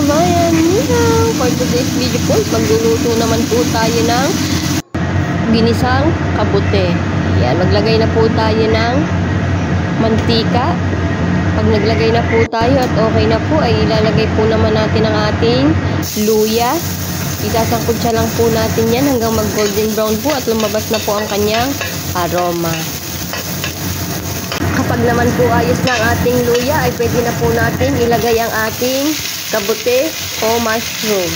kabayan. For today's video po, magluluto naman po tayo ng ginisang kabute. Yan, maglagay na po tayo ng mantika. Pag naglagay na po tayo at okay na po, ay ilalagay po naman natin ang ating luya. Isasangkot siya lang po natin yan hanggang mag golden brown po at lumabas na po ang kanyang aroma. Kapag naman po ayos na ang ating luya, ay pwede na po natin ilagay ang ating kabute o mushroom.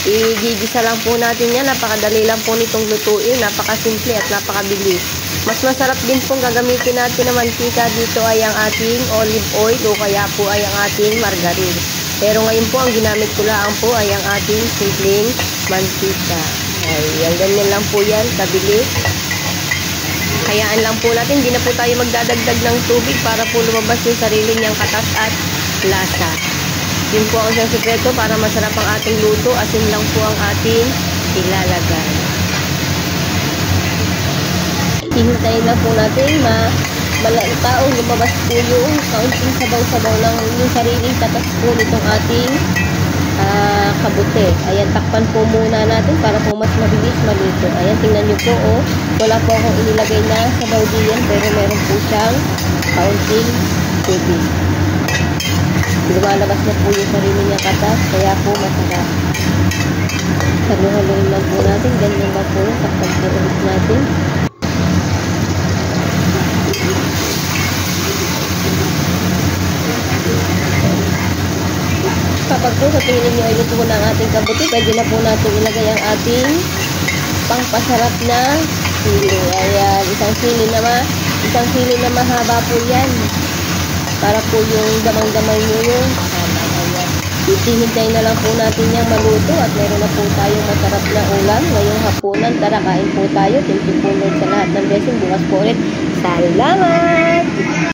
Igigisa lang po natin yan. Napakadali lang po nitong lutuin. Napakasimple at napakabilis. Mas masarap din pong gagamitin natin na mantika dito ay ang ating olive oil o kaya po ay ang ating margarine. Pero ngayon po ang ginamit ko lang po ay ang ating simpleng mantika. Ayan, ganyan lang po yan, kabilis. Hayaan lang po natin, hindi na po tayo magdadagdag ng tubig para po lumabas yung sarili niyang katas at lasa. Yun po ang isang sekreto para masarap ang ating luto. Asin lang po ang ating ilalagay. Hihintayin na po natin malataong lumabas po yung kaunting sabaw-sabaw ng yung sariling katas po nitong ating kabute. Ayan, takpan po muna natin para po mas mabilis maluto. Ayan, tingnan nyo po, oh. Wala po akong inilagay na sabaw diyan, pero meron po siyang kaunting tubig. Lumalabas na po yung sarili niya katas, kaya po masarap. Halo-haloin lang po natin, ganyan ba po, takpan po ulit natin. Kapag po sa tingin niyo ay luto na ang ating kabuti, pwede na po natin ilagay ang ating pangpasarap na sili. Ayan, isang sili na mahaba po yan. Para po yung damang-damay nyo yung ayan. Hihintay na lang po natin yung maluto at meron na po tayong masarap na ulam ngayong hapunan. Tara, kain po tayo. Thank you po Lord sa lahat ng blessing. Bukas po ulit. Salamat!